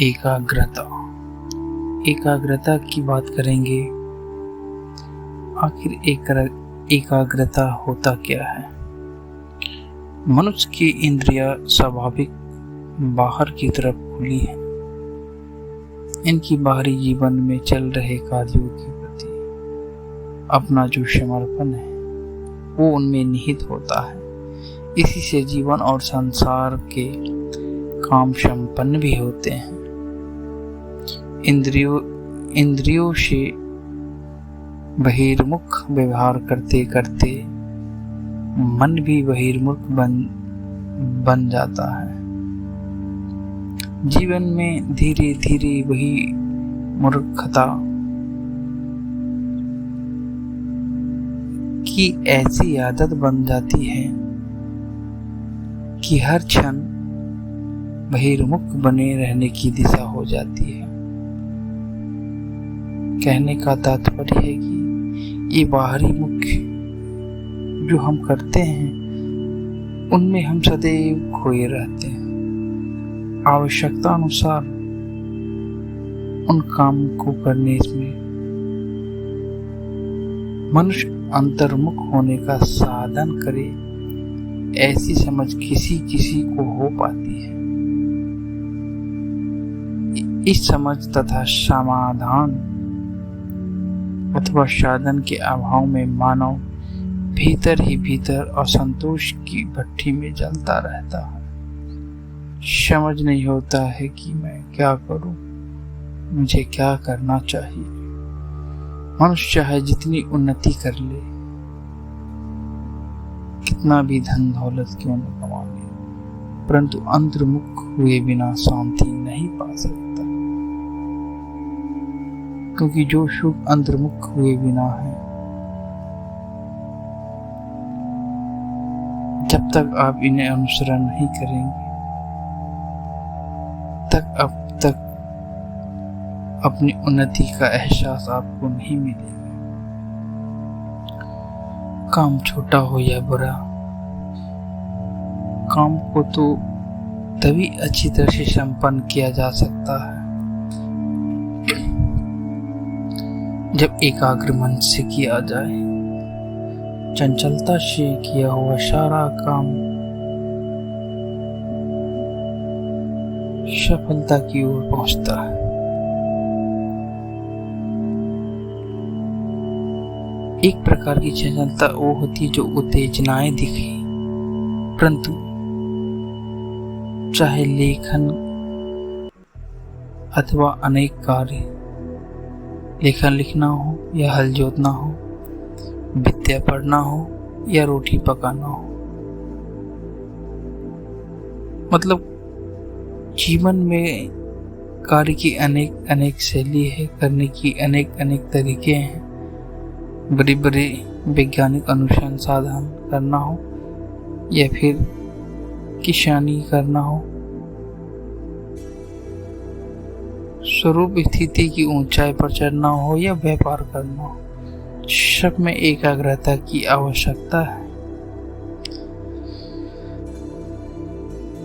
एकाग्रता। एकाग्रता की बात करेंगे। आखिर एकाग्रता होता क्या है? मनुष्य की इंद्रियां स्वाभाविक बाहर की तरफ खुली हैं। इनकी बाहरी जीवन में चल रहे कार्यों के प्रति अपना जो समर्पण है वो उनमें निहित होता है। इसी से जीवन और संसार के काम संपन्न भी होते हैं। इंद्रियों से बहिर्मुख व्यवहार करते करते मन भी बहिर्मुख बन जाता है। जीवन में धीरे धीरे वही मूर्खता की ऐसी आदत बन जाती है कि हर क्षण बहिर्मुख बने रहने की दिशा हो जाती है। कहने का तात्पर्य है कि ये बाहरी मुख्य जो हम करते हैं उनमें हम सदैव खोए रहते हैं। आवश्यकता अनुसार उन काम को करने में मनुष्य अंतर्मुख होने का साधन करे, ऐसी समझ किसी किसी को हो पाती है। इस समझ तथा समाधान अथवा साधन के अभाव में मानव भीतर ही भीतर असंतोष की भट्ठी में जलता रहता है। समझ नहीं होता है कि मैं क्या करूं, मुझे क्या करना चाहिए। मनुष्य चाहे जितनी उन्नति कर ले, कितना भी धन दौलत क्यों न कमा ले, परंतु अंतर्मुख हुए बिना शांति नहीं पा सकता। क्योंकि जो सुख अंतर्मुख हुए बिना है, जब तक आप इन्हें अनुसरण नहीं करेंगे अब तक अपनी उन्नति का एहसास आपको नहीं मिलेगा। काम छोटा हो या बड़ा, काम को तो तभी अच्छी तरह से संपन्न किया जा सकता है जब एकाग्र मन से किया जाए। चंचलता से किया हुआ सारा काम सफलता की ओर पहुंचता है। एक प्रकार की चंचलता वो होती है जो उत्तेजनाएं दिखे, परंतु चाहे लेखन अथवा अनेक कार्य, लेखन लिखना हो या हल जोतना हो, विद्या पढ़ना हो या रोटी पकाना हो, मतलब जीवन में कार्य की अनेक अनेक शैली है, करने की अनेक अनेक तरीके हैं। बड़े बड़े वैज्ञानिक अनुसंधान करना हो या फिर किसानी करना हो, स्वरूप स्थिति की ऊंचाई पर चढ़ना हो या व्यापार करना हो, सब में एकाग्रता की आवश्यकता है,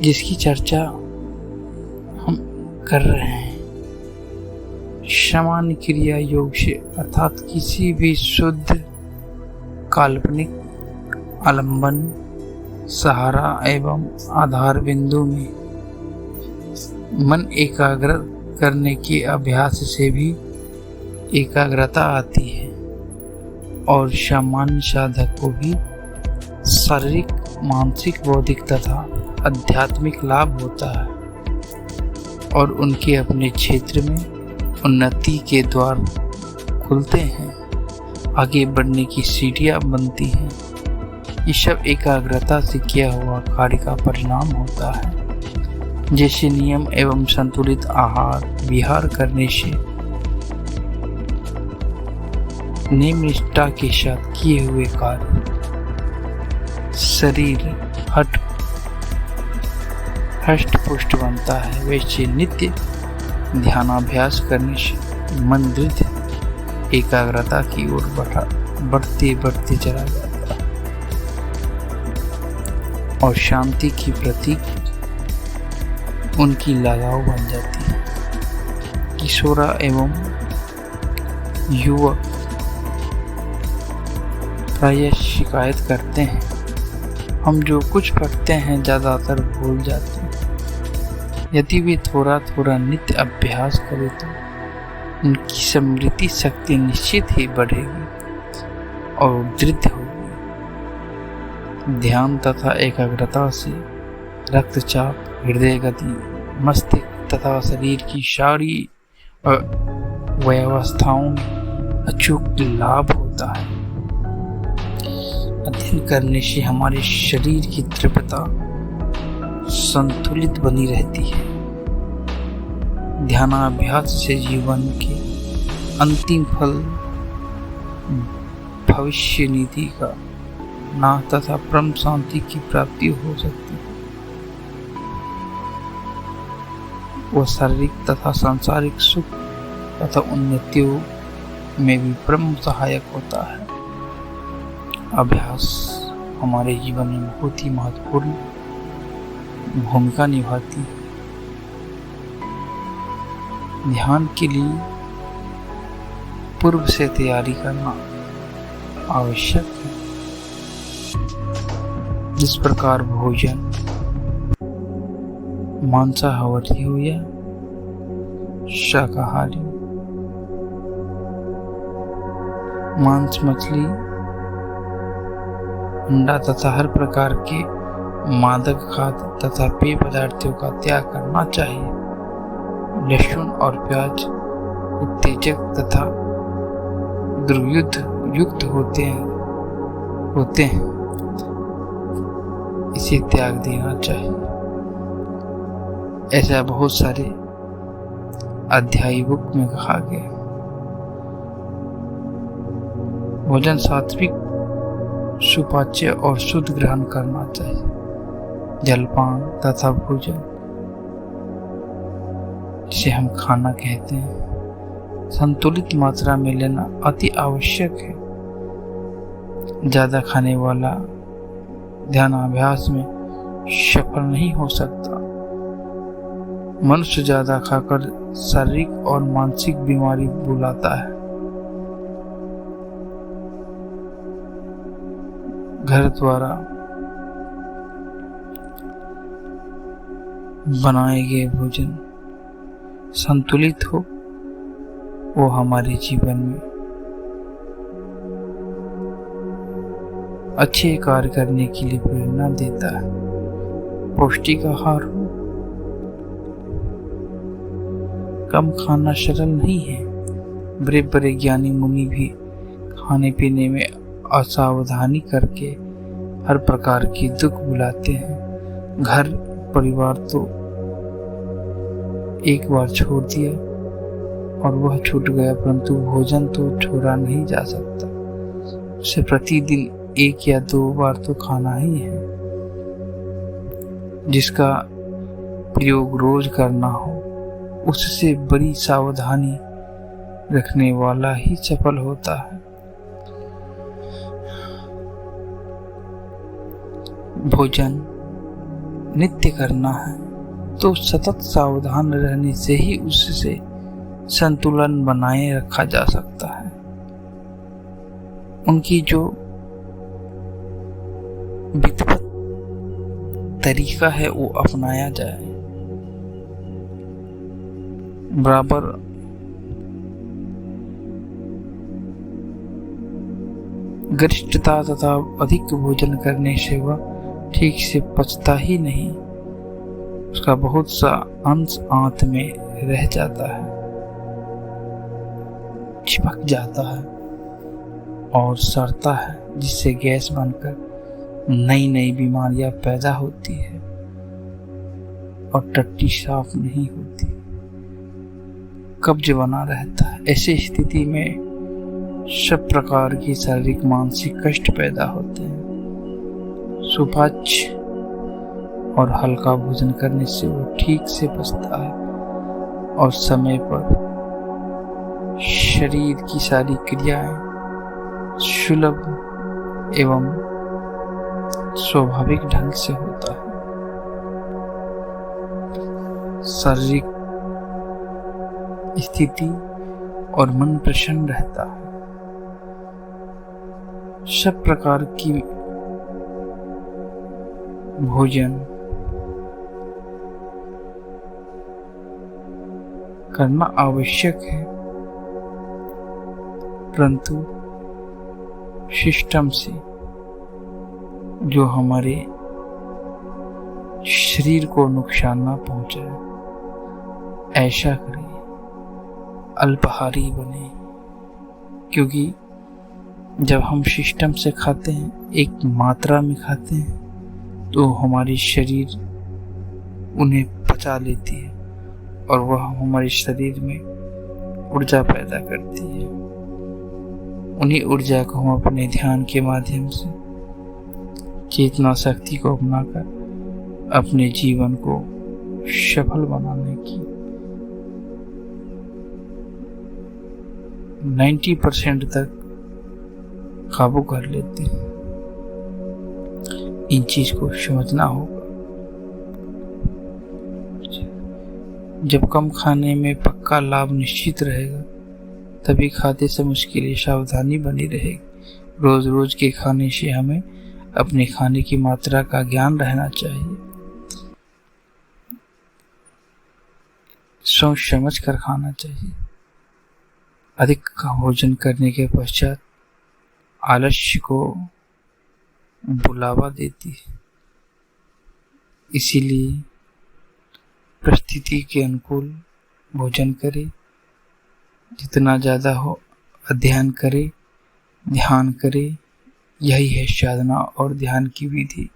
जिसकी चर्चा हम कर रहे हैं। सामान्य क्रिया योग से अर्थात किसी भी शुद्ध काल्पनिक आलंबन, सहारा एवं आधार बिंदु में मन एकाग्र करने के अभ्यास से भी एकाग्रता आती है और सामान्य साधक को भी शारीरिक, मानसिक, बौद्धिक तथा आध्यात्मिक लाभ होता है और उनके अपने क्षेत्र में उन्नति के द्वार खुलते हैं, आगे बढ़ने की सीढ़ियां बनती हैं। ये सब एकाग्रता से किया हुआ कार्य का परिणाम होता है। जैसे नियम एवं संतुलित आहार विहार करने से, नियम निष्ठा के साथ किए हुए कार्य शरीर हष्ट पुष्ट बनता है, वैसे नित्य ध्यानाभ्यास करने से मन दृढ़ एकाग्रता की ओर बढ़ते बढ़ते चला जाता है और शांति की प्रतीक उनकी लगाव बन जाती है। किशोरा एवं युवक प्रायः शिकायत करते हैं, हम जो कुछ पढ़ते हैं ज़्यादातर भूल जाते हैं। यदि वे थोड़ा थोड़ा नित्य अभ्यास करें तो उनकी स्मृति शक्ति निश्चित ही बढ़ेगी और दृढ़ होगी। ध्यान तथा एकाग्रता से रक्तचाप, हृदय गति, मस्तिष्क तथा शरीर की सारी व्यवस्थाओं में अचूक लाभ होता है। अध्ययन करने से हमारे शरीर की तीव्रता संतुलित बनी रहती है। ध्यानाभ्यास से जीवन के अंतिम फल भविष्य निधि का नाश तथा परम शांति की प्राप्ति हो सकती है। वह शारीरिक तथा सांसारिक सुख तथा उन्नतियों में भी परम सहायक होता है। अभ्यास हमारे जीवन में बहुत ही महत्वपूर्ण भूमिका निभाती है। ध्यान के लिए पूर्व से तैयारी करना आवश्यक है। जिस प्रकार भोजन मांसाहारी हो या शाकाहारी, मांस, मछली, अंडा तथा हर प्रकार के मादक खाद्य तथा पेय पदार्थों का त्याग करना चाहिए। लहसुन और प्याज उत्तेजक तथा दुर्गंध युक्त होते हैं, इसे त्याग देना चाहिए। ऐसा बहुत सारे अध्याय बुक में कहा गया। भोजन सात्विक, सुपाच्य और शुद्ध ग्रहण करना चाहिए। जलपान तथा भोजन, जिसे हम खाना कहते हैं, संतुलित मात्रा में लेना अति आवश्यक है। ज्यादा खाने वाला ध्यानाभ्यास में सफल नहीं हो सकता। मनुष्य ज्यादा खाकर शारीरिक और मानसिक बीमारी बुलाता है। घर द्वारा बनाए गए भोजन संतुलित हो, वो हमारे जीवन में अच्छे कार्य करने के लिए प्रेरणा देता है। पौष्टिक आहार हो, कम खाना सरल नहीं है। बड़े बड़े ज्ञानी मुनि भी खाने पीने में असावधानी करके हर प्रकार की दुख बुलाते हैं। घर परिवार तो एक बार छोड़ दिया और वह छूट गया, परंतु भोजन तो छोड़ा नहीं जा सकता। उसे प्रतिदिन 1 या 2 बार तो खाना ही है। जिसका प्रयोग रोज करना हो, उससे बड़ी सावधानी रखने वाला ही सफल होता है। भोजन नित्य करना है तो सतत सावधान रहने से ही उससे संतुलन बनाए रखा जा सकता है। उनकी जो विधिवत तरीका है वो अपनाया जाए। बराबर गरिष्ठता तथा अधिक भोजन करने से वह ठीक से पचता ही नहीं, उसका बहुत सा अंश आंत में रह जाता है, चिपक जाता है और सड़ता है, जिससे गैस बनकर नई नई बीमारियां पैदा होती है और टट्टी साफ नहीं होती, कब्ज बना रहता है। ऐसी स्थिति में सब प्रकार की शारीरिक मानसिक कष्ट पैदा होते हैं। सुपाच्य और हल्का भोजन करने से वो ठीक से पचता है और समय पर शरीर की सारी क्रियाएं सुलभ एवं स्वाभाविक ढंग से होता है। शारीरिक स्थिति और मन प्रसन्न रहता है। सब प्रकार की भोजन करना आवश्यक है, परंतु सिस्टम से जो हमारे शरीर को नुकसान ना पहुंचाए ऐसा करें, अल्पाहारी बने। क्योंकि जब हम सिस्टम से खाते हैं, एक मात्रा में खाते हैं, तो हमारी शरीर उन्हें पचा लेती है और वह हमारे शरीर में ऊर्जा पैदा करती है। उन्हीं ऊर्जा को हम अपने ध्यान के माध्यम से चेतना शक्ति को अपनाकर अपने जीवन को सफल बनाने की 90% तक काबू कर लेते हैं। इन चीज को समझना होगा। जब कम खाने में पक्का लाभ निश्चित रहेगा, तभी खाते समय उसके लिए सावधानी बनी रहेगी। रोज रोज के खाने से हमें अपने खाने की मात्रा का ज्ञान रहना चाहिए। सोच समझ कर खाना चाहिए। अधिक भोजन करने के पश्चात आलस्य को बुलावा देती है। इसीलिए परिस्थिति के अनुकूल भोजन करें, जितना ज़्यादा हो अध्ययन करें, ध्यान करें। यही है साधना और ध्यान की विधि।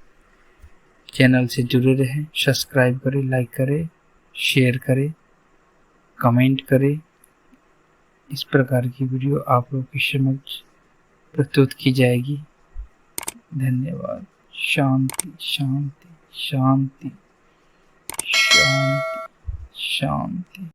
चैनल से जुड़े रहें, सब्सक्राइब करें, लाइक करें, शेयर करें, कमेंट करें। इस प्रकार की वीडियो आप लोग की समझ प्रस्तुत की जाएगी। धन्यवाद। शांति शांति शांति शांति शांति।